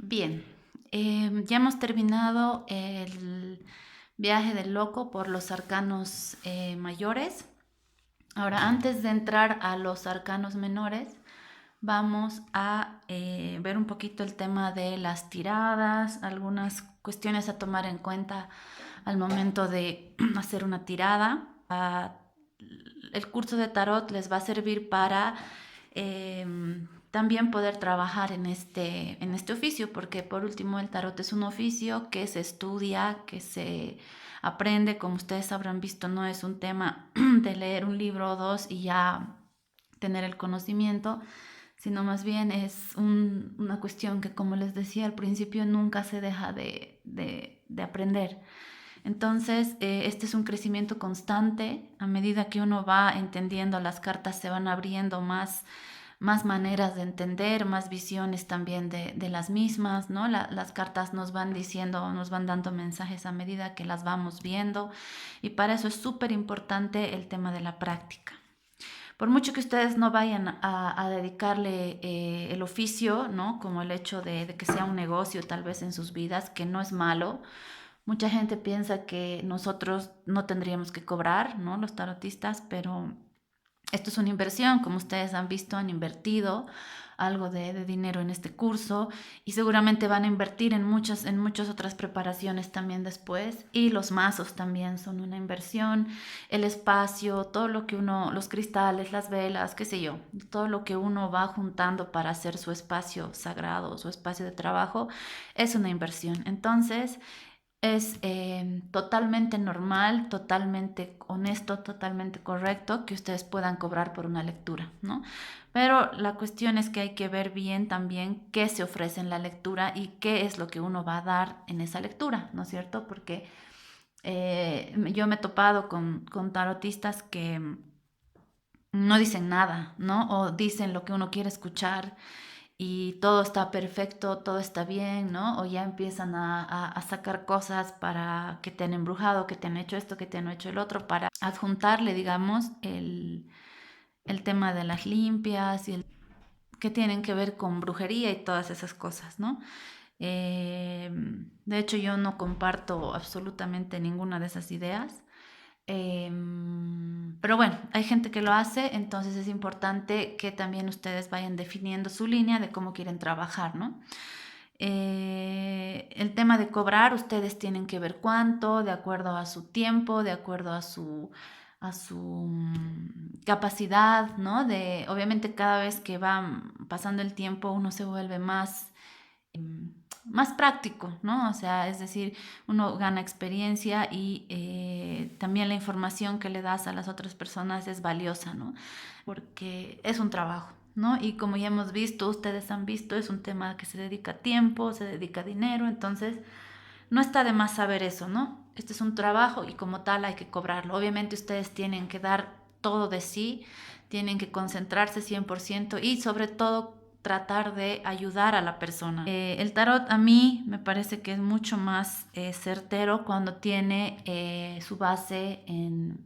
Bien, ya hemos terminado el viaje del loco por los arcanos mayores. Ahora, antes de entrar a los arcanos menores, vamos a ver un poquito el tema de las tiradas, algunas cuestiones a tomar en cuenta al momento de hacer una tirada. El curso de tarot les va a servir para también poder trabajar en este oficio, porque por último el tarot es un oficio que se estudia, que se aprende, como ustedes habrán visto, no es un tema de leer un libro o dos y ya tener el conocimiento, sino más bien es una cuestión que, como les decía al principio, nunca se deja de aprender. Entonces, este es un crecimiento constante. A medida que uno va entendiendo las cartas, se van abriendo más maneras de entender, más visiones también de las mismas, ¿no? Las cartas nos van diciendo, nos van dando mensajes a medida que las vamos viendo, y para eso es súper importante el tema de la práctica. Por mucho que ustedes no vayan a dedicarle el oficio, ¿no? Como el hecho de que sea un negocio tal vez en sus vidas, que no es malo. Mucha gente piensa que nosotros no tendríamos que cobrar, ¿no? Los tarotistas, pero esto es una inversión, como ustedes han visto, han invertido algo de dinero en este curso y seguramente van a invertir en muchas otras preparaciones también después. Y los mazos también son una inversión, el espacio, todo lo que uno, los cristales, las velas, qué sé yo, todo lo que uno va juntando para hacer su espacio sagrado, su espacio de trabajo, es una inversión. Entonces, es totalmente normal, totalmente honesto, totalmente correcto que ustedes puedan cobrar por una lectura, ¿no? Pero la cuestión es que hay que ver bien también qué se ofrece en la lectura y qué es lo que uno va a dar en esa lectura, ¿no es cierto? Porque yo me he topado con tarotistas que no dicen nada, ¿no? O dicen lo que uno quiere escuchar y todo está perfecto, todo está bien, ¿no? O ya empiezan a sacar cosas para que te han embrujado, que te han hecho esto, que te han hecho el otro, para adjuntarle, digamos, el tema de las limpias y el que tienen que ver con brujería y todas esas cosas, ¿no? De hecho, yo no comparto absolutamente ninguna de esas ideas. Pero bueno, hay gente que lo hace, entonces es importante que también ustedes vayan definiendo su línea de cómo quieren trabajar, ¿no? El tema de cobrar, ustedes tienen que ver cuánto, de acuerdo a su tiempo, de acuerdo a su capacidad, ¿no? Obviamente cada vez que va pasando el tiempo uno se vuelve más práctico, ¿no? O sea, es decir, uno gana experiencia y también la información que le das a las otras personas es valiosa, ¿no? Porque es un trabajo, ¿no? Y como ya hemos visto, ustedes han visto, es un tema que se dedica tiempo, se dedica dinero, entonces no está de más saber eso, ¿no? Este es un trabajo y como tal hay que cobrarlo. Obviamente ustedes tienen que dar todo de sí, tienen que concentrarse 100% y sobre todo tratar de ayudar a la persona. El tarot a mí me parece que es mucho más certero cuando tiene su base en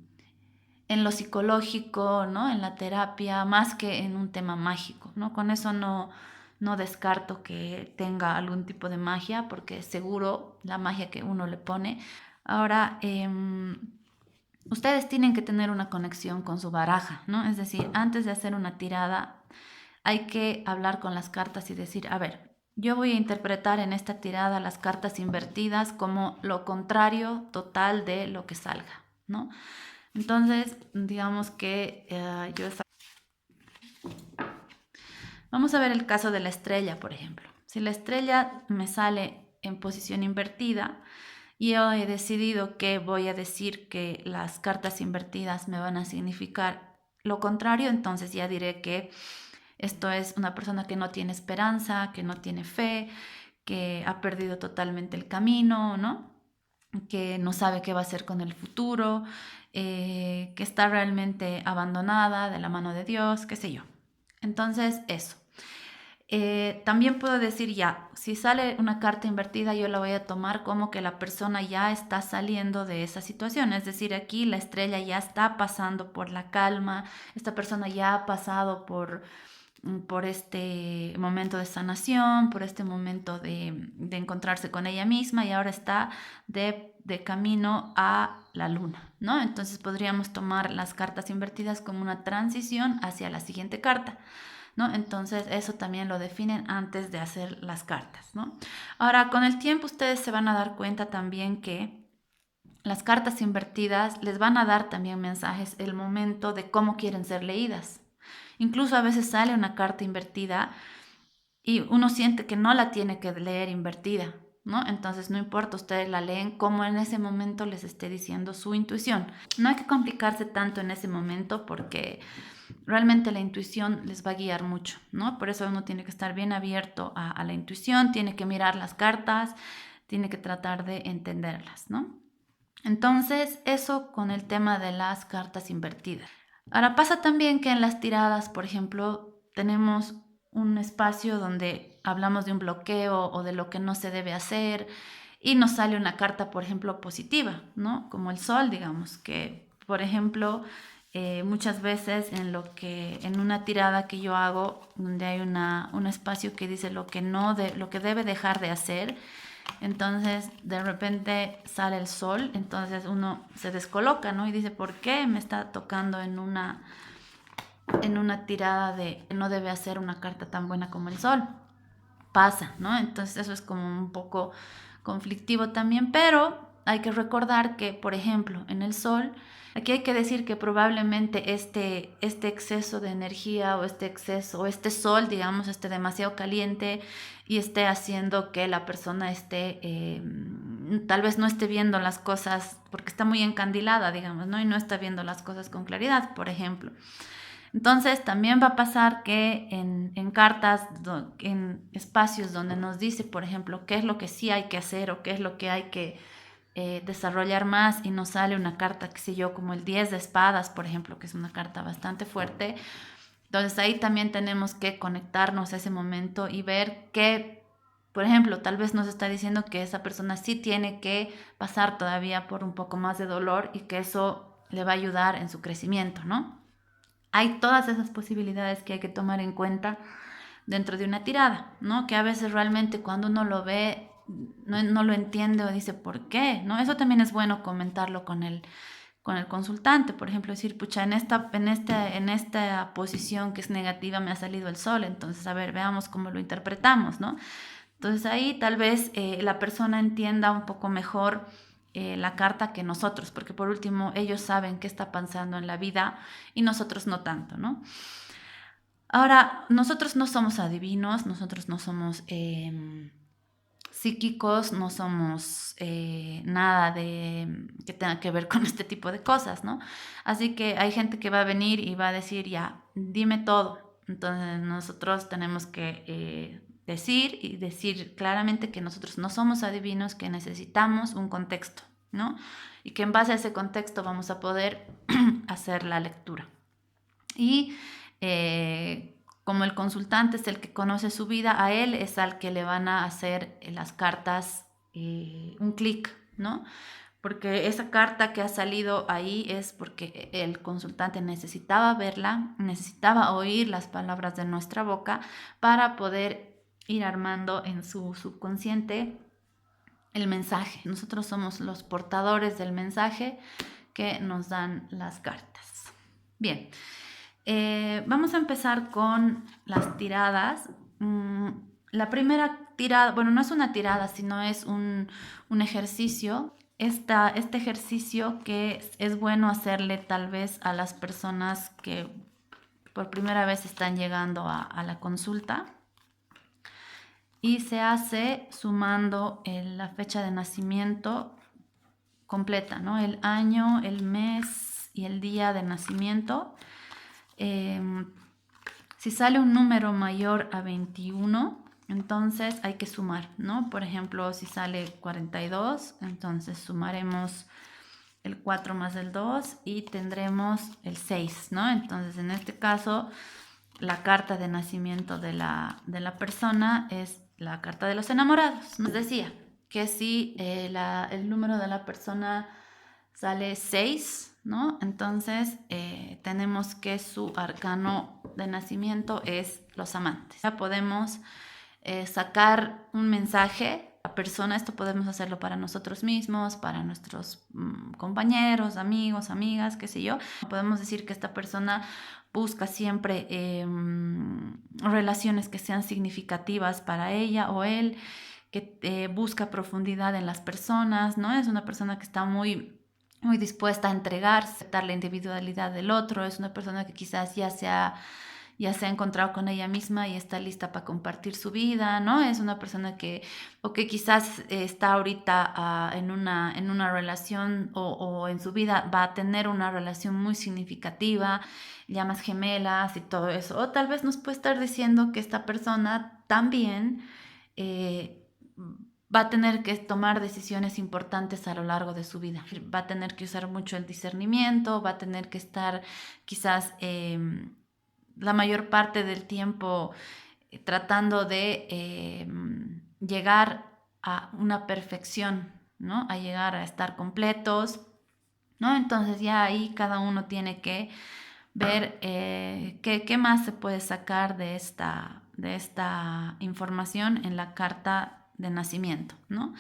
lo psicológico, ¿no? En la terapia, más que en un tema mágico, ¿no? Con eso no descarto que tenga algún tipo de magia, porque seguro la magia que uno le pone. Ahora, ustedes tienen que tener una conexión con su baraja, ¿no? Es decir, antes de hacer una tirada, hay que hablar con las cartas y decir, a ver, yo voy a interpretar en esta tirada las cartas invertidas como lo contrario total de lo que salga, ¿no? Entonces, digamos que vamos a ver el caso de la estrella, por ejemplo. Si la estrella me sale en posición invertida, y yo he decidido que voy a decir que las cartas invertidas me van a significar lo contrario, entonces ya diré que esto es una persona que no tiene esperanza, que no tiene fe, que ha perdido totalmente el camino, ¿no? Que no sabe qué va a hacer con el futuro, que está realmente abandonada de la mano de Dios, qué sé yo. Entonces, eso. También puedo decir ya, si sale una carta invertida, yo la voy a tomar como que la persona ya está saliendo de esa situación. Es decir, aquí la estrella ya está pasando por la calma, esta persona ya ha pasado por este momento de sanación, por este momento de encontrarse con ella misma, y ahora está de camino a la luna, ¿no? Entonces podríamos tomar las cartas invertidas como una transición hacia la siguiente carta, ¿no? Entonces eso también lo definen antes de hacer las cartas, ¿no? Ahora, con el tiempo ustedes se van a dar cuenta también que las cartas invertidas les van a dar también mensajes el momento de cómo quieren ser leídas. Incluso a veces sale una carta invertida y uno siente que no la tiene que leer invertida, ¿no? Entonces no importa, ustedes la leen como en ese momento les esté diciendo su intuición. No hay que complicarse tanto en ese momento porque realmente la intuición les va a guiar mucho, ¿no? Por eso uno tiene que estar bien abierto a la intuición, tiene que mirar las cartas, tiene que tratar de entenderlas, ¿no? Entonces, eso con el tema de las cartas invertidas. Ahora pasa también que en las tiradas, por ejemplo, tenemos un espacio donde hablamos de un bloqueo o de lo que no se debe hacer y nos sale una carta, por ejemplo, positiva, ¿no? Como el sol, digamos, que, por ejemplo, muchas veces en una tirada que yo hago, donde hay un espacio que dice lo que debe dejar de hacer, entonces de repente sale el sol, entonces uno se descoloca, ¿no? Y dice, ¿por qué me está tocando en una tirada de no debe hacer una carta tan buena como el sol? Pasa, ¿no? Entonces eso es como un poco conflictivo también, pero hay que recordar que, por ejemplo, en el sol, aquí hay que decir que probablemente este exceso de energía o este exceso o este sol, digamos, esté demasiado caliente y esté haciendo que la persona tal vez no esté viendo las cosas porque está muy encandilada, digamos, ¿no? Y no está viendo las cosas con claridad, por ejemplo. Entonces también va a pasar que en cartas, en espacios donde nos dice, por ejemplo, qué es lo que sí hay que hacer o qué es lo que hay que desarrollar más, y nos sale una carta, qué sé yo, como el 10 de espadas, por ejemplo, que es una carta bastante fuerte. Entonces ahí también tenemos que conectarnos a ese momento y ver que, por ejemplo, tal vez nos está diciendo que esa persona sí tiene que pasar todavía por un poco más de dolor y que eso le va a ayudar en su crecimiento, ¿no? Hay todas esas posibilidades que hay que tomar en cuenta dentro de una tirada, ¿no? Que a veces realmente cuando uno lo ve no lo entiende o dice por qué, ¿no? Eso también es bueno comentarlo con el consultante, por ejemplo, decir, pucha, en esta posición que es negativa me ha salido el sol, entonces, a ver, veamos cómo lo interpretamos, ¿no? Entonces ahí tal vez la persona entienda un poco mejor la carta que nosotros, porque por último ellos saben qué está pasando en la vida y nosotros no tanto, ¿no? Ahora, nosotros no somos adivinos, nosotros no somos psíquicos, no somos nada que tenga que ver con este tipo de cosas, ¿no? Así que hay gente que va a venir y va a decir, ya, dime todo. Entonces nosotros tenemos que decir claramente que nosotros no somos adivinos, que necesitamos un contexto, ¿no? Y que en base a ese contexto vamos a poder hacer la lectura. Y como el consultante es el que conoce su vida, a él es al que le van a hacer las cartas un clic, ¿no? Porque esa carta que ha salido ahí es porque el consultante necesitaba verla, necesitaba oír las palabras de nuestra boca para poder ir armando en su subconsciente el mensaje. Nosotros somos los portadores del mensaje que nos dan las cartas. Bien. Vamos a empezar con las tiradas. La primera tirada, bueno, no es una tirada, sino es un ejercicio. Este ejercicio que es bueno hacerle tal vez a las personas que por primera vez están llegando a la consulta. Y se hace sumando la fecha de nacimiento completa, ¿no? El año, el mes y el día de nacimiento. Si sale un número mayor a 21, entonces hay que sumar, ¿no? Por ejemplo, si sale 42, entonces sumaremos el 4 más el 2 y tendremos el 6, ¿no? Entonces, en este caso, la carta de nacimiento de la persona es la carta de los enamorados. Nos decía que si el número de la persona sale 6, ¿no? Entonces tenemos que su arcano de nacimiento es los amantes. Ya podemos sacar un mensaje a persona, esto podemos hacerlo para nosotros mismos, para nuestros compañeros, amigos, amigas, qué sé yo. Podemos decir que esta persona busca siempre relaciones que sean significativas para ella o él, que busca profundidad en las personas, ¿no? Es una persona que está muy dispuesta a entregarse, aceptar la individualidad del otro, es una persona que quizás ya se ha encontrado con ella misma y está lista para compartir su vida, ¿no? Es una persona que quizás está ahorita en una relación o en su vida va a tener una relación muy significativa, llamas gemelas y todo eso. O tal vez nos puede estar diciendo que esta persona también va a tener que tomar decisiones importantes a lo largo de su vida. Va a tener que usar mucho el discernimiento, va a tener que estar quizás la mayor parte del tiempo tratando de llegar a una perfección, ¿no? A llegar a estar completos, ¿no? Entonces ya ahí cada uno tiene que ver qué más se puede sacar de esta información en la carta de nacimiento, ¿no?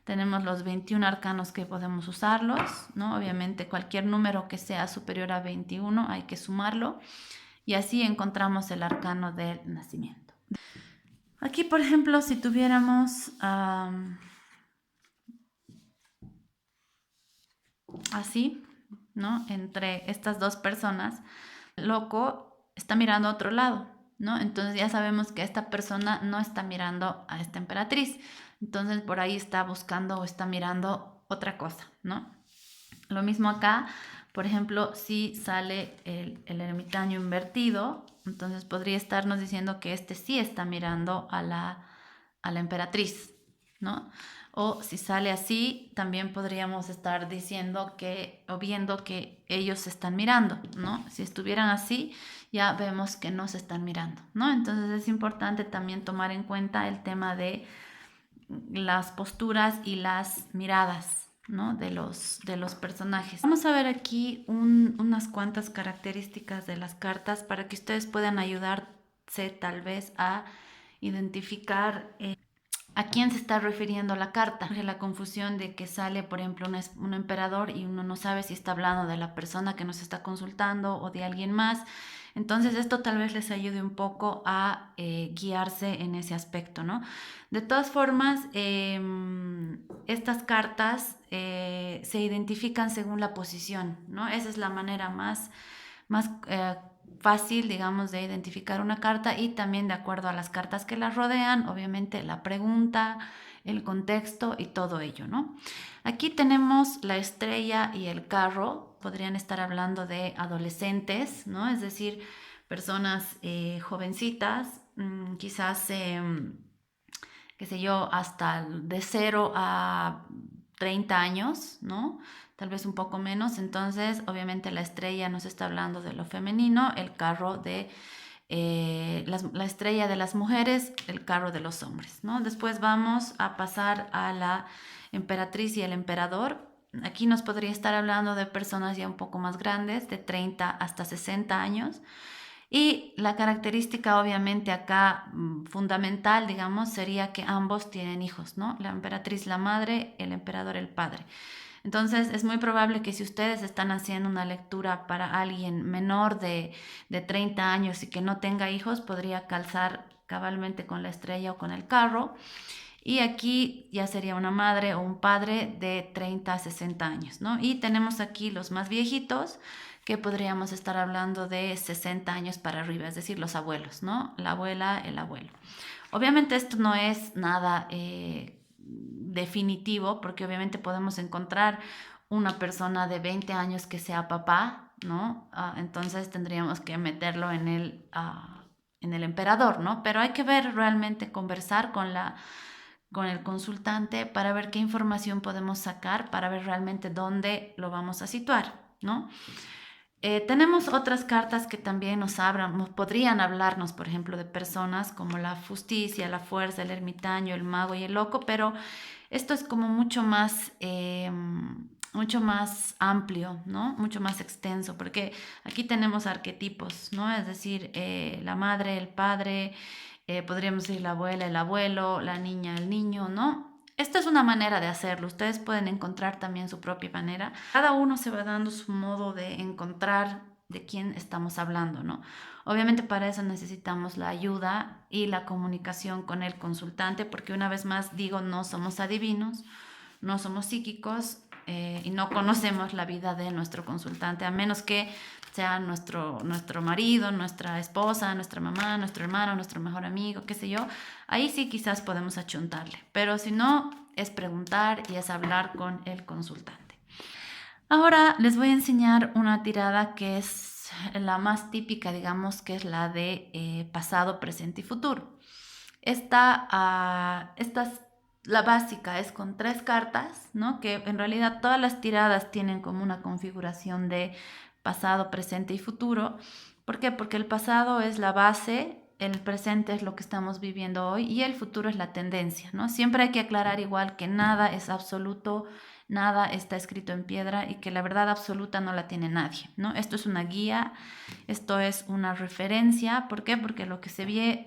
Tenemos los 21 arcanos que podemos usarlos, ¿no? Obviamente cualquier número que sea superior a 21 hay que sumarlo y así encontramos el arcano del nacimiento. Aquí, por ejemplo, si tuviéramos así, ¿no? Entre estas dos personas, el loco está mirando a otro lado, ¿no? Entonces ya sabemos que esta persona no está mirando a esta emperatriz. Entonces por ahí está buscando o está mirando otra cosa, ¿no? Lo mismo acá, por ejemplo, si sale el ermitaño invertido, entonces podría estarnos diciendo que este sí está mirando a la emperatriz, ¿no? O si sale así, también podríamos estar diciendo que o viendo que ellos se están mirando, ¿no? Si estuvieran así, ya vemos que no se están mirando, ¿no? Entonces es importante también tomar en cuenta el tema de las posturas y las miradas, ¿no? de los personajes. Vamos a ver aquí unas cuantas características de las cartas para que ustedes puedan ayudarse tal vez a identificar a quién se está refiriendo la carta. La confusión de que sale, por ejemplo, un emperador y uno no sabe si está hablando de la persona que nos está consultando o de alguien más. Entonces esto tal vez les ayude un poco a guiarse en ese aspecto, ¿no? De todas formas, estas cartas se identifican según la posición, ¿no? Esa es la manera más fácil, digamos, de identificar una carta y también de acuerdo a las cartas que la rodean, obviamente la pregunta, el contexto y todo ello, ¿no? Aquí tenemos la estrella y el carro, podrían estar hablando de adolescentes, ¿no? Es decir, personas jovencitas, quizás, qué sé yo, hasta de 0 a 30 años, ¿no? Tal vez un poco menos. Entonces, obviamente la estrella nos está hablando de lo femenino, el carro de la estrella de las mujeres, el carro de los hombres, ¿no? Después vamos a pasar a la emperatriz y el emperador. Aquí nos podría estar hablando de personas ya un poco más grandes, de 30 hasta 60 años. Y la característica obviamente acá fundamental, digamos, sería que ambos tienen hijos, ¿no? La emperatriz la madre, el emperador el padre. Entonces es muy probable que si ustedes están haciendo una lectura para alguien menor de 30 años y que no tenga hijos, podría calzar cabalmente con la estrella o con el carro. Y aquí ya sería una madre o un padre de 30 a 60 años, ¿no? Y tenemos aquí los más viejitos, que podríamos estar hablando de 60 años para arriba, es decir, los abuelos, ¿no? La abuela, el abuelo. Obviamente esto no es nada definitivo, porque obviamente podemos encontrar una persona de 20 años que sea papá, ¿no? Entonces tendríamos que meterlo en el emperador, ¿no? Pero hay que ver realmente, conversar con el consultante para ver qué información podemos sacar, para ver realmente dónde lo vamos a situar, ¿no? Tenemos otras cartas que también podrían hablarnos, por ejemplo, de personas como la justicia, la fuerza, el ermitaño, el mago y el loco, pero esto es como mucho más mucho más amplio, ¿no? Mucho más extenso, porque aquí tenemos arquetipos, ¿no? Es decir, la madre, el padre, podríamos decir la abuela, el abuelo, la niña, el niño, ¿no? Esta es una manera de hacerlo. Ustedes pueden encontrar también su propia manera. Cada uno se va dando su modo de encontrar de quién estamos hablando, ¿no? Obviamente para eso necesitamos la ayuda y la comunicación con el consultante, porque una vez más digo, no somos adivinos, no somos psíquicos, y no conocemos la vida de nuestro consultante, a menos que sea nuestro marido, nuestra esposa, nuestra mamá, nuestro hermano, nuestro mejor amigo, qué sé yo. Ahí sí quizás podemos achuntarle, pero si no, es preguntar y es hablar con el consultante. Ahora les voy a enseñar una tirada que es la más típica, digamos, que es la de pasado, presente y futuro. Esta la básica, es con 3 cartas, ¿no? Que en realidad todas las tiradas tienen como una configuración de pasado, presente y futuro. ¿Por qué? Porque el pasado es la base, el presente es lo que estamos viviendo hoy y el futuro es la tendencia, ¿no? Siempre hay que aclarar igual que nada es absoluto, nada está escrito en piedra y que la verdad absoluta no la tiene nadie, ¿no? Esto es una guía, esto es una referencia. ¿Por qué? Porque lo que se ve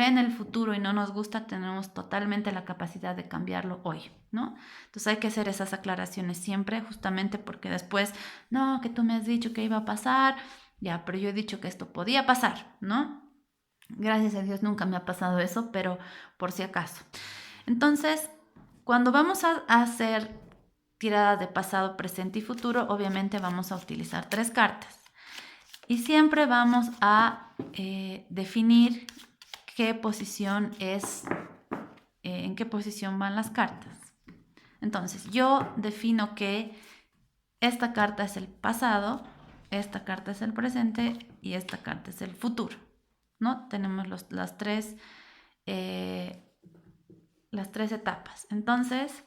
en el futuro y no nos gusta, tenemos totalmente la capacidad de cambiarlo hoy, ¿no? Entonces hay que hacer esas aclaraciones siempre, justamente porque después, no, que tú me has dicho que iba a pasar, ya, pero yo he dicho que esto podía pasar, ¿no? Gracias a Dios nunca me ha pasado eso, pero por si acaso. Entonces, cuando vamos a hacer tiradas de pasado, presente y futuro, obviamente vamos a utilizar 3 cartas. Y siempre vamos a definir qué posición es, en qué posición van las cartas. Entonces, yo defino que esta carta es el pasado, esta carta es el presente y esta carta es el futuro, ¿no? Tenemos las tres etapas. Entonces,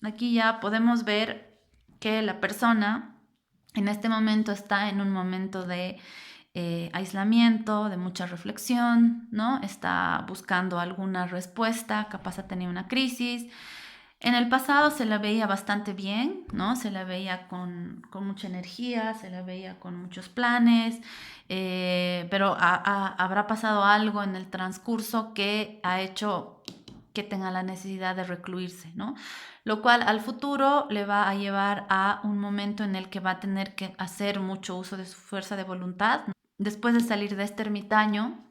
aquí ya podemos ver que la persona en este momento está en un momento de aislamiento, de mucha reflexión, ¿no? Está buscando alguna respuesta, capaz ha tenido una crisis. En el pasado se la veía bastante bien, ¿no? Se la veía con mucha energía, se la veía con muchos planes, pero habrá pasado algo en el transcurso que ha hecho que tenga la necesidad de recluirse, ¿no? Lo cual al futuro le va a llevar a un momento en el que va a tener que hacer mucho uso de su fuerza de voluntad. Después de salir de este ermitaño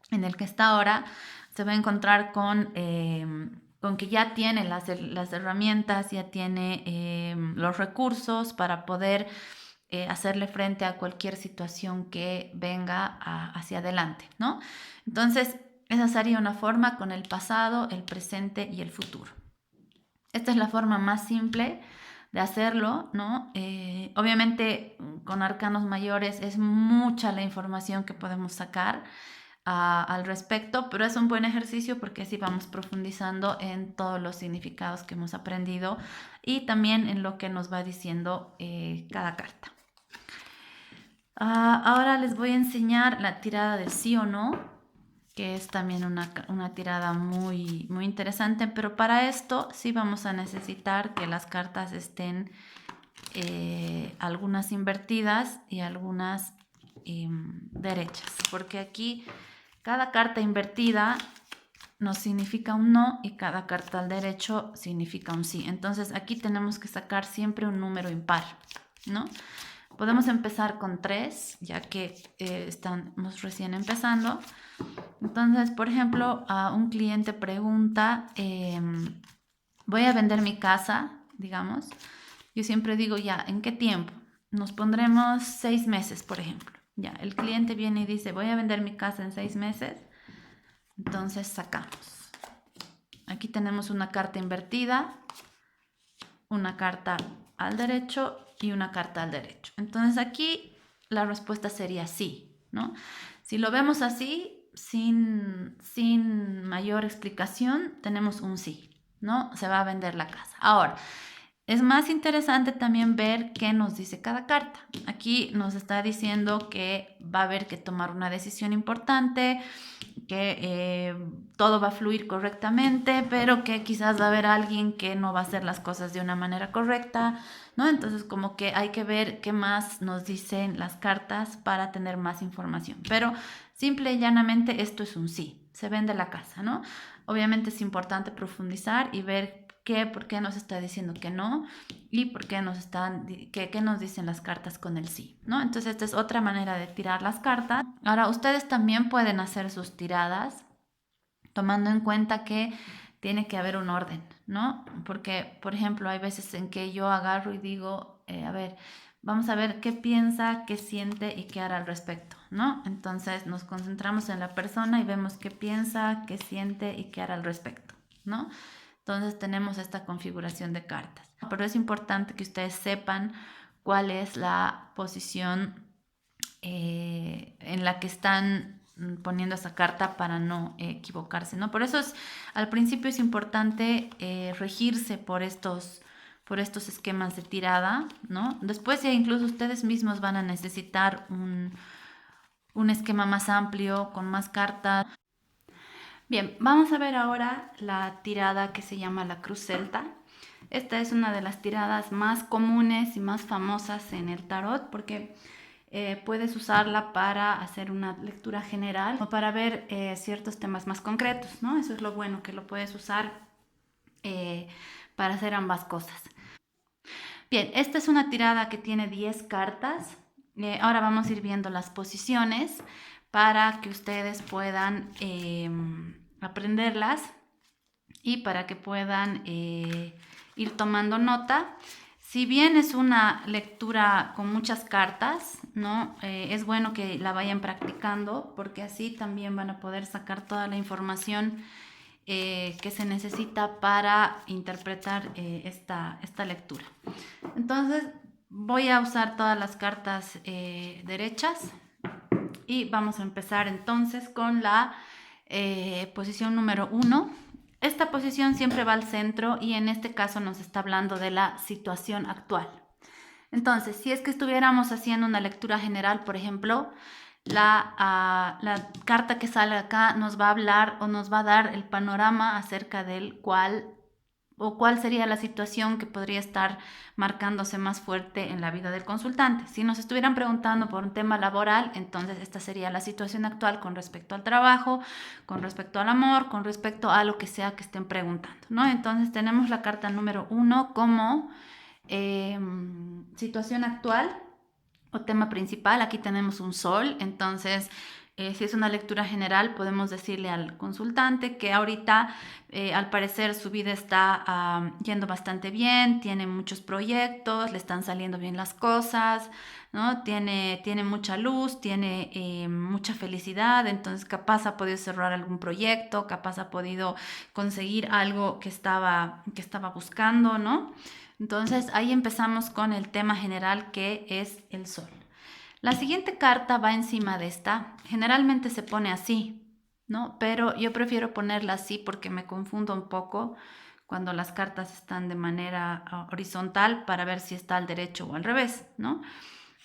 en el que está ahora, se va a encontrar con que ya tiene las herramientas, ya tiene los recursos para poder hacerle frente a cualquier situación que venga hacia adelante, ¿no? Entonces, esa sería una forma con el pasado, el presente y el futuro. Esta es la forma más simple de hacerlo, ¿no? Obviamente con arcanos mayores es mucha la información que podemos sacar al respecto, pero es un buen ejercicio porque así vamos profundizando en todos los significados que hemos aprendido y también en lo que nos va diciendo cada carta. Ahora les voy a enseñar la tirada de sí o no, que es también una tirada muy, muy interesante, pero para esto sí vamos a necesitar que las cartas estén algunas invertidas y algunas derechas, porque aquí cada carta invertida nos significa un no y cada carta al derecho significa un sí. Entonces aquí tenemos que sacar siempre un número impar, ¿no? Podemos empezar con 3, ya que estamos recién empezando. Entonces, por ejemplo, un cliente pregunta, voy a vender mi casa, digamos. Yo siempre digo, ya, ¿en qué tiempo? Nos pondremos 6 meses, por ejemplo. Ya, el cliente viene y dice, voy a vender mi casa en 6 meses. Entonces sacamos. Aquí tenemos una carta invertida, una carta al derecho y una carta al derecho. Entonces aquí la respuesta sería sí, ¿no? Si lo vemos así, sin mayor explicación, tenemos un sí, ¿no? Se va a vender la casa. Ahora, Es más interesante también ver qué nos dice cada carta. Aquí nos está diciendo que va a haber que tomar una decisión importante, que todo va a fluir correctamente, pero que quizás va a haber alguien que no va a hacer las cosas de una manera correcta, ¿no? Entonces como que hay que ver qué más nos dicen las cartas para tener más información. Pero simple y llanamente esto es un sí, se vende la casa, ¿no? Obviamente es importante profundizar y ver por qué nos está diciendo que no y por qué qué nos dicen las cartas con el sí, ¿no? Entonces esta es otra manera de tirar las cartas. Ahora, ustedes también pueden hacer sus tiradas tomando en cuenta que tiene que haber un orden, ¿no? Porque, por ejemplo, hay veces en que yo agarro y digo, a ver, vamos a ver qué piensa, qué siente y qué hará al respecto, ¿no? Entonces nos concentramos en la persona y vemos qué piensa, qué siente y qué hará al respecto, ¿no? Entonces tenemos esta configuración de cartas. Pero es importante que ustedes sepan cuál es la posición en la que están poniendo esa carta para no equivocarse, ¿no? Por eso al principio es importante regirse por estos esquemas de tirada, ¿no? Después ya incluso ustedes mismos van a necesitar un esquema más amplio, con más cartas. Bien, vamos a ver ahora la tirada que se llama la cruz celta. Esta es una de las tiradas más comunes y más famosas en el tarot porque puedes usarla para hacer una lectura general o para ver ciertos temas más concretos, ¿no? Eso es lo bueno, que lo puedes usar eh, para hacer ambas cosas. Bien, esta es una tirada que tiene 10 cartas. Ahora vamos a ir viendo las posiciones para que ustedes puedan aprenderlas y para que puedan ir tomando nota. Si bien es una lectura con muchas cartas, ¿no? Es bueno que la vayan practicando porque así también van a poder sacar toda la información que se necesita para interpretar esta lectura. Entonces voy a usar todas las cartas derechas y vamos a empezar entonces con la posición número 1. Esta posición siempre va al centro y en este caso nos está hablando de la situación actual. Entonces, si es que estuviéramos haciendo una lectura general, por ejemplo, la carta que sale acá nos va a hablar o nos va a dar el panorama acerca del cuál sería la situación que podría estar marcándose más fuerte en la vida del consultante. Si nos estuvieran preguntando por un tema laboral, entonces esta sería la situación actual con respecto al trabajo, con respecto al amor, con respecto a lo que sea que estén preguntando, ¿no? Entonces tenemos la carta número 1 como situación actual o tema principal. Aquí tenemos un sol, entonces si es una lectura general podemos decirle al consultante que ahorita al parecer su vida está yendo bastante bien, tiene muchos proyectos, le están saliendo bien las cosas, ¿no? Tiene mucha luz, tiene mucha felicidad, entonces capaz ha podido cerrar algún proyecto, capaz ha podido conseguir algo que estaba buscando, ¿no? Entonces ahí empezamos con el tema general que es el sol. La siguiente carta va encima de esta. Generalmente se pone así, ¿no? Pero yo prefiero ponerla así porque me confundo un poco cuando las cartas están de manera horizontal para ver si está al derecho o al revés, ¿no?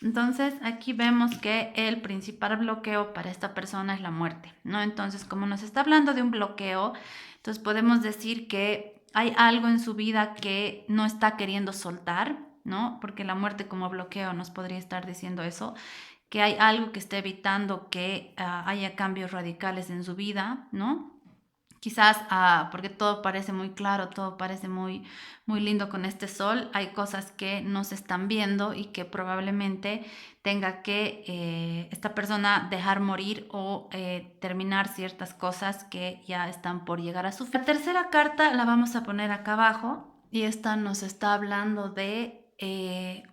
Entonces aquí vemos que el principal bloqueo para esta persona es la muerte, ¿no? Entonces como nos está hablando de un bloqueo, entonces podemos decir que hay algo en su vida que no está queriendo soltar, ¿no? Porque la muerte como bloqueo nos podría estar diciendo eso, que hay algo que está evitando que haya cambios radicales en su vida, ¿no? Quizás porque todo parece muy claro, todo parece muy lindo con este sol, hay cosas que no se están viendo y que probablemente tenga que esta persona dejar morir o terminar ciertas cosas que ya están por llegar a su fin. La tercera carta la vamos a poner acá abajo y esta nos está hablando de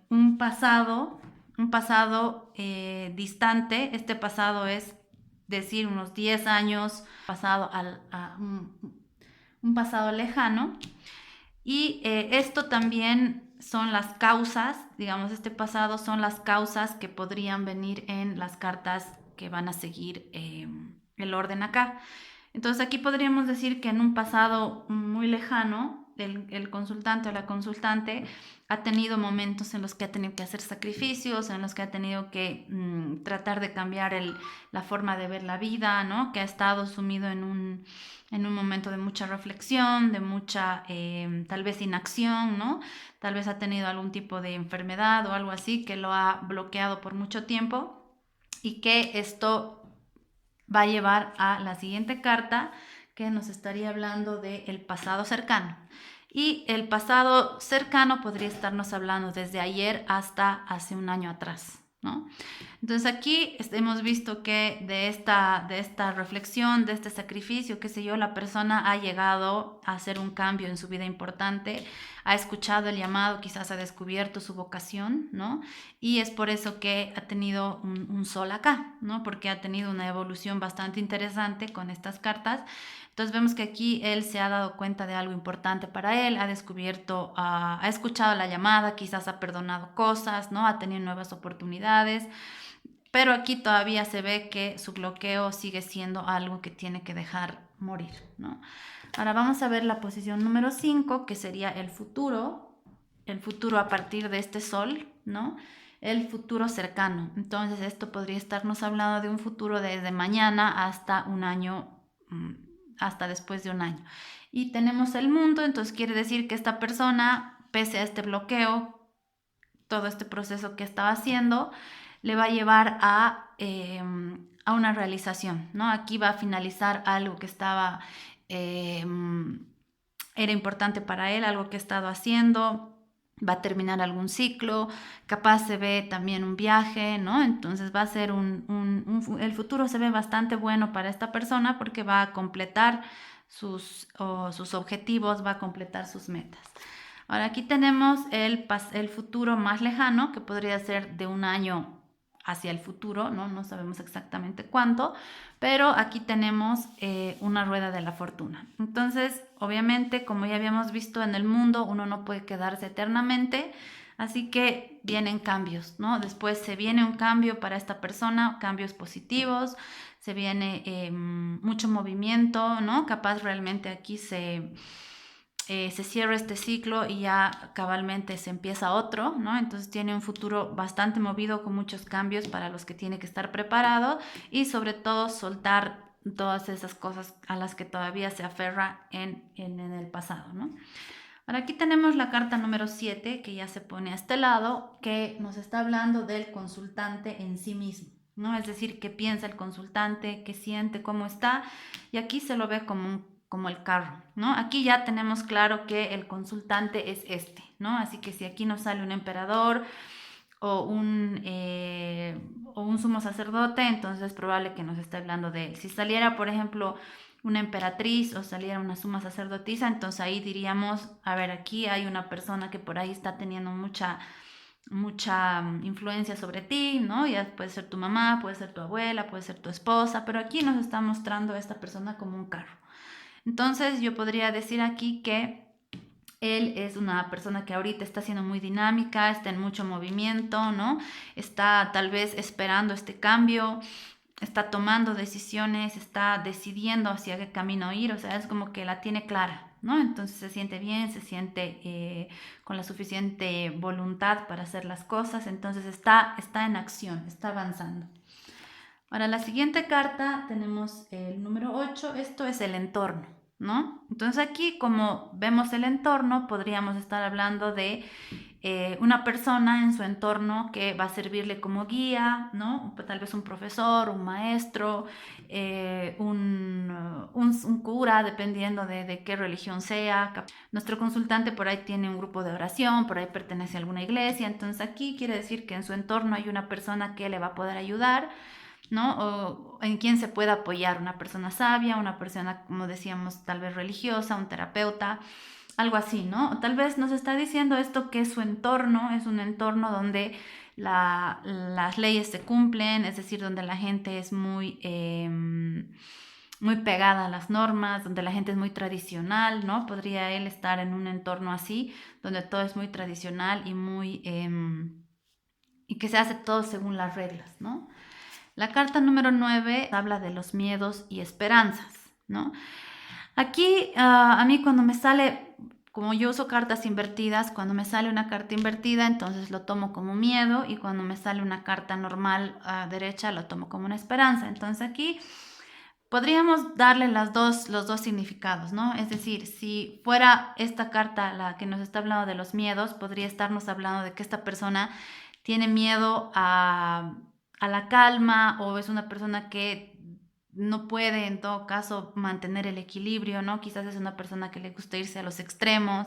un pasado distante. Este pasado es decir unos 10 años pasado a un pasado lejano. Y esto también son las causas, digamos, este pasado son las causas que podrían venir en las cartas que van a seguir el orden acá. Entonces aquí podríamos decir que en un pasado muy lejano, El consultante o la consultante ha tenido momentos en los que ha tenido que hacer sacrificios, en los que ha tenido que tratar de cambiar la forma de ver la vida, ¿no? Que ha estado sumido en un momento de mucha reflexión, de mucha tal vez inacción, ¿no? Tal vez ha tenido algún tipo de enfermedad o algo así que lo ha bloqueado por mucho tiempo, y que esto va a llevar a la siguiente carta, que nos estaría hablando del pasado cercano. Y el pasado cercano podría estarnos hablando desde ayer hasta hace un año atrás, ¿no? Entonces aquí hemos visto que de esta reflexión, de este sacrificio, qué sé yo, la persona ha llegado a hacer un cambio en su vida importante, ha escuchado el llamado, quizás ha descubierto su vocación, ¿no? Y es por eso que ha tenido un sol acá, ¿no? Porque ha tenido una evolución bastante interesante con estas cartas. Entonces vemos que aquí él se ha dado cuenta de algo importante para él, ha descubierto, ha escuchado la llamada, quizás ha perdonado cosas, ¿no? Ha tenido nuevas oportunidades, pero aquí todavía se ve que su bloqueo sigue siendo algo que tiene que dejar morir, ¿no? Ahora vamos a ver la posición número 5, que sería el futuro a partir de este sol, ¿no? El futuro cercano. Entonces esto podría estarnos hablando de un futuro desde mañana hasta un año, hasta después de un año. Y tenemos el mundo, entonces quiere decir que esta persona, pese a este bloqueo, todo este proceso que estaba haciendo, le va a llevar a una realización, ¿no? Aquí va a finalizar algo que estaba, era importante para él, algo que ha estado haciendo, va a terminar algún ciclo, capaz se ve también un viaje, ¿no? Entonces va a ser el futuro se ve bastante bueno para esta persona, porque va a completar sus objetivos, va a completar sus metas. Ahora aquí tenemos el futuro más lejano, que podría ser de un año hacia el futuro, ¿no? No sabemos exactamente cuánto, pero aquí tenemos una rueda de la fortuna. Entonces, obviamente, como ya habíamos visto en el mundo, uno no puede quedarse eternamente, así que vienen cambios, ¿no? Después se viene un cambio para esta persona, cambios positivos, se viene mucho movimiento, ¿no? Capaz realmente aquí se cierra este ciclo y ya cabalmente se empieza otro, ¿no? Entonces tiene un futuro bastante movido, con muchos cambios para los que tiene que estar preparado, y sobre todo soltar todas esas cosas a las que todavía se aferra en el pasado, ¿no? Ahora aquí tenemos la carta número 7, que ya se pone a este lado, que nos está hablando del consultante en sí mismo, ¿no? Es decir, qué piensa el consultante, qué siente, cómo está, y aquí se lo ve como el carro, ¿no? Aquí ya tenemos claro que el consultante es este, ¿no? Así que si aquí nos sale un emperador o un sumo sacerdote, entonces es probable que nos esté hablando de él. Si saliera, por ejemplo, una emperatriz o saliera una suma sacerdotisa, entonces ahí diríamos, a ver, aquí hay una persona que por ahí está teniendo mucha influencia sobre ti, ¿no? Ya puede ser tu mamá, puede ser tu abuela, puede ser tu esposa, pero aquí nos está mostrando a esta persona como un carro. Entonces yo podría decir aquí que él es una persona que ahorita está siendo muy dinámica, está en mucho movimiento, ¿no? Está tal vez esperando este cambio, está tomando decisiones, está decidiendo hacia qué camino ir, o sea, es como que la tiene clara, ¿no? Entonces se siente bien, se siente con la suficiente voluntad para hacer las cosas, entonces está en acción, está avanzando. Ahora, la siguiente carta tenemos el número 8, esto es el entorno, ¿no? Entonces aquí, como vemos el entorno, podríamos estar hablando de una persona en su entorno que va a servirle como guía, ¿no? Tal vez un profesor, un maestro, un cura, dependiendo de qué religión sea. Nuestro consultante por ahí tiene un grupo de oración, por ahí pertenece a alguna iglesia, entonces aquí quiere decir que en su entorno hay una persona que le va a poder ayudar, ¿no? O en quien se pueda apoyar, una persona sabia, una persona, como decíamos, tal vez religiosa, un terapeuta, algo así, ¿no? O tal vez nos está diciendo esto, que su entorno es un entorno donde las leyes se cumplen, es decir, donde la gente es muy pegada a las normas, donde la gente es muy tradicional, ¿no? Podría él estar en un entorno así, donde todo es muy tradicional y que se hace todo según las reglas, ¿no? La carta número 9 habla de los miedos y esperanzas, ¿no? Aquí a mí cuando me sale como yo uso cartas invertidas, cuando me sale una carta invertida, entonces lo tomo como miedo, y cuando me sale una carta normal a derecha, lo tomo como una esperanza. Entonces aquí podríamos darle los dos significados, ¿no? Es decir, si fuera esta carta la que nos está hablando de los miedos, podría estarnos hablando de que esta persona tiene miedo a la calma, o es una persona que no puede en todo caso mantener el equilibrio, ¿no? Quizás es una persona que le gusta irse a los extremos,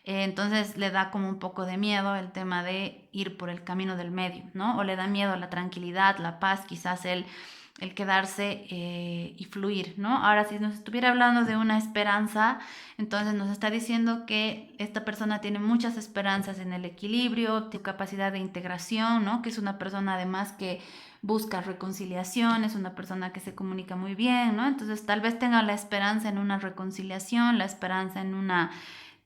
entonces le da como un poco de miedo el tema de ir por el camino del medio, ¿no? O le da miedo la tranquilidad, la paz, quizás el quedarse y fluir, ¿no? Ahora, si nos estuviera hablando de una esperanza, entonces nos está diciendo que esta persona tiene muchas esperanzas en el equilibrio, su capacidad de integración, ¿no? Que es una persona además que busca reconciliación, es una persona que se comunica muy bien, ¿no? Entonces tal vez tenga la esperanza en una reconciliación, la esperanza en una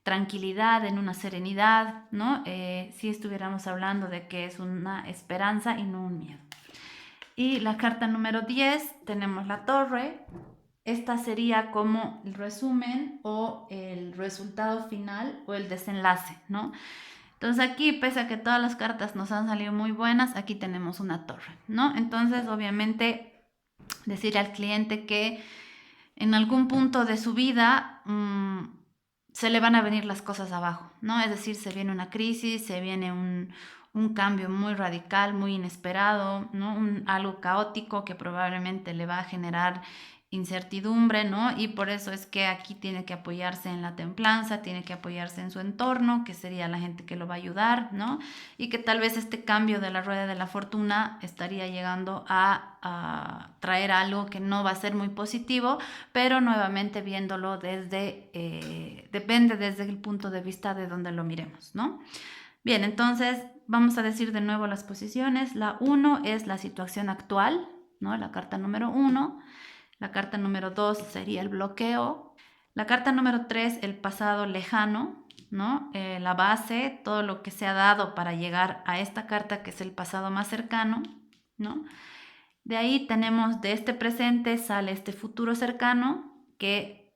tranquilidad, en una serenidad, ¿no? Si estuviéramos hablando de que es una esperanza y no un miedo. Y la carta número 10 tenemos la torre. Esta sería como el resumen o el resultado final o el desenlace, ¿no? Entonces aquí, pese a que todas las cartas nos han salido muy buenas, aquí tenemos una torre, ¿no? Entonces, obviamente, decir al cliente que en algún punto de su vida se le van a venir las cosas abajo, ¿no? Es decir, se viene una crisis, se viene un cambio muy radical, muy inesperado, ¿no? Algo caótico que probablemente le va a generar incertidumbre, ¿no? Y por eso es que aquí tiene que apoyarse en la templanza, tiene que apoyarse en su entorno, que sería la gente que lo va a ayudar, ¿no? Y que tal vez este cambio de la rueda de la fortuna estaría llegando a traer algo que no va a ser muy positivo, pero nuevamente viéndolo depende desde el punto de vista de donde lo miremos, ¿no? Bien, entonces vamos a decir de nuevo las posiciones. La 1 es la situación actual, ¿no? La carta número 1. La carta número 2 sería el bloqueo. La carta número 3, el pasado lejano, ¿no? La base, todo lo que se ha dado para llegar a esta carta, que es el pasado más cercano, ¿no? De ahí tenemos de este presente sale este futuro cercano que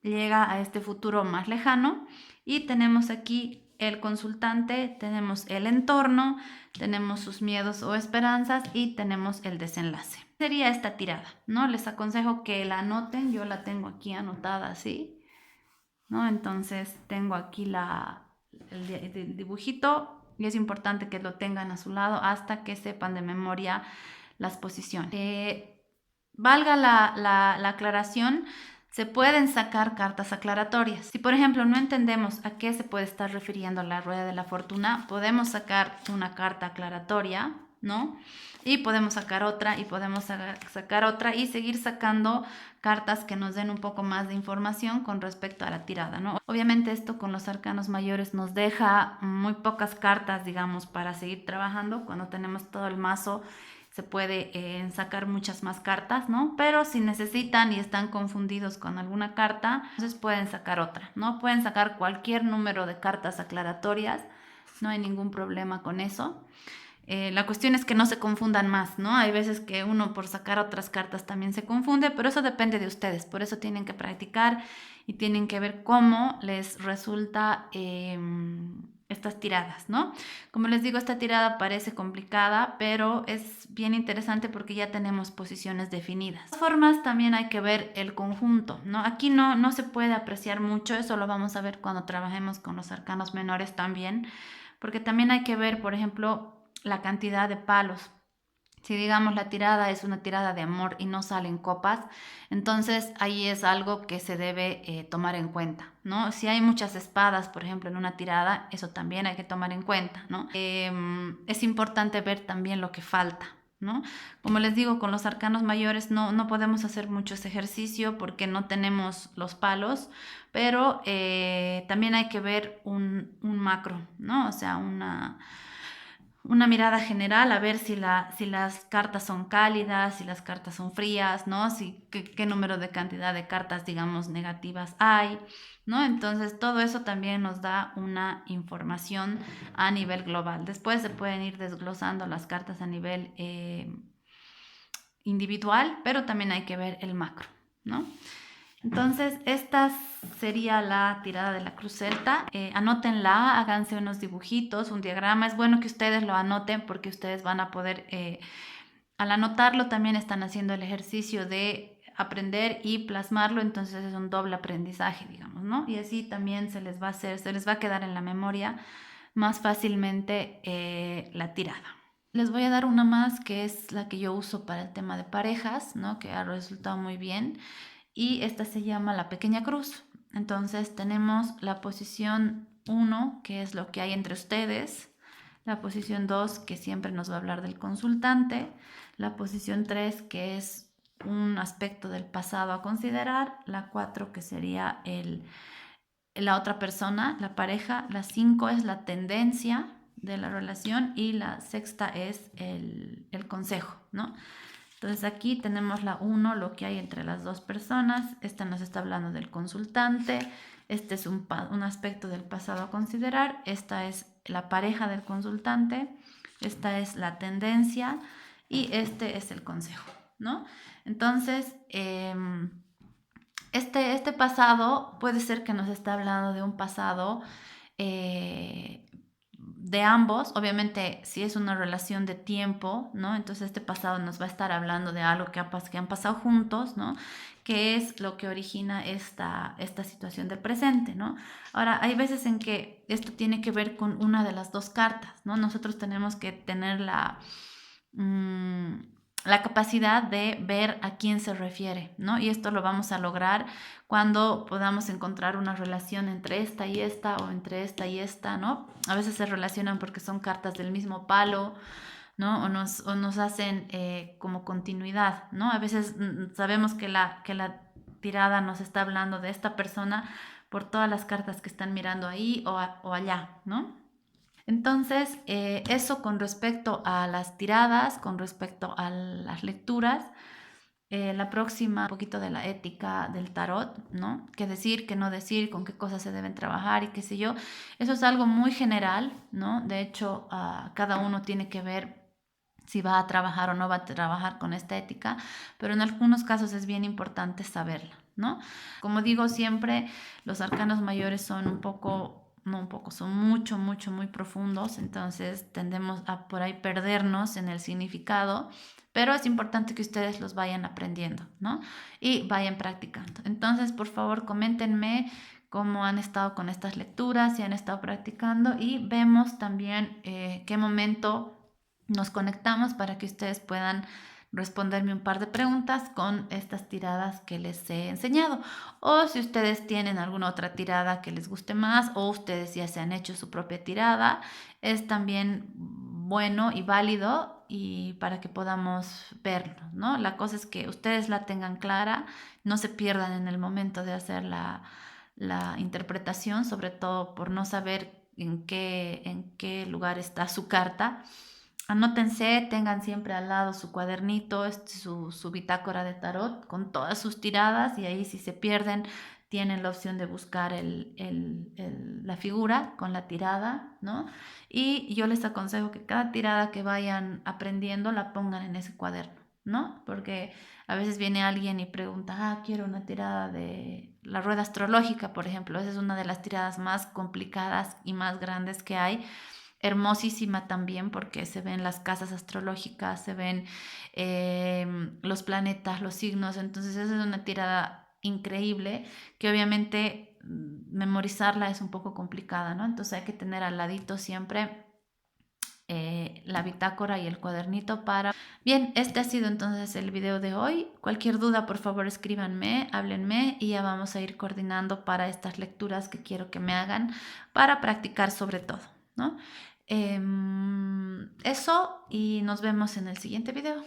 llega a este futuro más lejano, y tenemos aquí el consultante, tenemos el entorno, tenemos sus miedos o esperanzas y tenemos el desenlace. Sería esta tirada, ¿no? Les aconsejo que la anoten, yo la tengo aquí anotada así, ¿no? Entonces tengo aquí el dibujito, y es importante que lo tengan a su lado hasta que sepan de memoria las posiciones. Valga la aclaración, se pueden sacar cartas aclaratorias. Si por ejemplo no entendemos a qué se puede estar refiriendo la rueda de la fortuna, podemos sacar una carta aclaratoria, ¿no? Y podemos sacar otra, y podemos sacar otra, y seguir sacando cartas que nos den un poco más de información con respecto a la tirada, ¿no? Obviamente esto con los arcanos mayores nos deja muy pocas cartas, digamos, para seguir trabajando. Cuando tenemos todo el mazo se puede sacar muchas más cartas, ¿no? Pero si necesitan y están confundidos con alguna carta, entonces pueden sacar otra, ¿no? Pueden sacar cualquier número de cartas aclaratorias, no hay ningún problema con eso. La cuestión es que no se confundan más, ¿no? Hay veces que uno por sacar otras cartas también se confunde, pero eso depende de ustedes. Por eso tienen que practicar y tienen que ver cómo les resulta estas tiradas, ¿no? Como les digo, esta tirada parece complicada, pero es bien interesante porque ya tenemos posiciones definidas. De todas formas, también hay que ver el conjunto, ¿no? Aquí no se puede apreciar mucho, eso lo vamos a ver cuando trabajemos con los arcanos menores también, porque también hay que ver, por ejemplo, la cantidad de palos. Si digamos la tirada es una tirada de amor y no salen copas, entonces ahí es algo que se debe tomar en cuenta, ¿no? Si hay muchas espadas, por ejemplo, en una tirada, eso también hay que tomar en cuenta, ¿no? Es importante ver también lo que falta, ¿no? Como les digo, con los arcanos mayores no podemos hacer mucho ese ejercicio porque no tenemos los palos, pero también hay que ver un macro, ¿no? O sea, una mirada general a ver si las cartas son cálidas, si las cartas son frías, ¿no? Qué número de cantidad de cartas, digamos, negativas hay, ¿no? Entonces, todo eso también nos da una información a nivel global. Después se pueden ir desglosando las cartas a nivel individual, pero también hay que ver el macro, ¿no? Entonces, esta sería la tirada de la cruz celta. Anótenla, háganse unos dibujitos, un diagrama. Es bueno que ustedes lo anoten porque ustedes van a poder, al anotarlo también están haciendo el ejercicio de aprender y plasmarlo, entonces es un doble aprendizaje, digamos, ¿no? Y así también se les va a hacer, se les va a quedar en la memoria más fácilmente la tirada. Les voy a dar una más que es la que yo uso para el tema de parejas, ¿no? Que ha resultado muy bien. Y esta se llama la pequeña cruz. Entonces tenemos la posición 1, que es lo que hay entre ustedes, la posición 2, que siempre nos va a hablar del consultante, la posición 3, que es un aspecto del pasado a considerar, la 4, que sería la otra persona, la pareja, la 5 es la tendencia de la relación y la sexta es el consejo, ¿no? Entonces aquí tenemos la 1, lo que hay entre las dos personas. Esta nos está hablando del consultante. Este es un aspecto del pasado a considerar. Esta es la pareja del consultante. Esta es la tendencia. Y este es el consejo, ¿no? Entonces, este pasado puede ser que nos está hablando de un pasado de ambos, obviamente si es una relación de tiempo, ¿no? Entonces este pasado nos va a estar hablando de algo que han pasado juntos, ¿no? Que es lo que origina esta situación del presente, ¿no? Ahora, hay veces en que esto tiene que ver con una de las dos cartas, ¿no? Nosotros tenemos que tener la capacidad de ver a quién se refiere, ¿no? Y esto lo vamos a lograr cuando podamos encontrar una relación entre esta y esta o entre esta y esta, ¿no? A veces se relacionan porque son cartas del mismo palo, ¿no? O nos hacen como continuidad, ¿no? A veces sabemos que la tirada nos está hablando de esta persona por todas las cartas que están mirando ahí o allá, ¿no? Entonces, eso con respecto a las tiradas, con respecto a las lecturas. La próxima, un poquito de la ética del tarot, ¿no? Qué decir, qué no decir, con qué cosas se deben trabajar y qué sé yo. Eso es algo muy general, ¿no? De hecho, cada uno tiene que ver si va a trabajar o no va a trabajar con esta ética, pero en algunos casos es bien importante saberla, ¿no? Como digo siempre, los arcanos mayores son un poco, no un poco, son mucho, mucho, muy profundos, entonces tendemos a por ahí perdernos en el significado, pero es importante que ustedes los vayan aprendiendo, ¿no? Y vayan practicando. Entonces, por favor, coméntenme cómo han estado con estas lecturas, si han estado practicando y vemos también qué momento nos conectamos para que ustedes puedan responderme un par de preguntas con estas tiradas que les he enseñado. O si ustedes tienen alguna otra tirada que les guste más o ustedes ya se han hecho su propia tirada, es también bueno y válido y para que podamos verlo, ¿no? La cosa es que ustedes la tengan clara, no se pierdan en el momento de hacer la interpretación, sobre todo por no saber en qué lugar está su carta. Anótense, tengan siempre al lado su cuadernito, su bitácora de tarot con todas sus tiradas y ahí si se pierden tienen la opción de buscar la figura con la tirada, ¿no? Y yo les aconsejo que cada tirada que vayan aprendiendo la pongan en ese cuaderno, ¿no? Porque a veces viene alguien y pregunta, quiero una tirada de la rueda astrológica, por ejemplo. Esa es una de las tiradas más complicadas y más grandes que hay, hermosísima también porque se ven las casas astrológicas, se ven los planetas, los signos, entonces esa es una tirada increíble que obviamente memorizarla es un poco complicada, ¿no? Entonces hay que tener al ladito siempre la bitácora y el cuadernito para... Bien, este ha sido entonces el video de hoy. Cualquier duda, por favor, escríbanme, háblenme y ya vamos a ir coordinando para estas lecturas que quiero que me hagan para practicar sobre todo, ¿no? Eso y nos vemos en el siguiente video.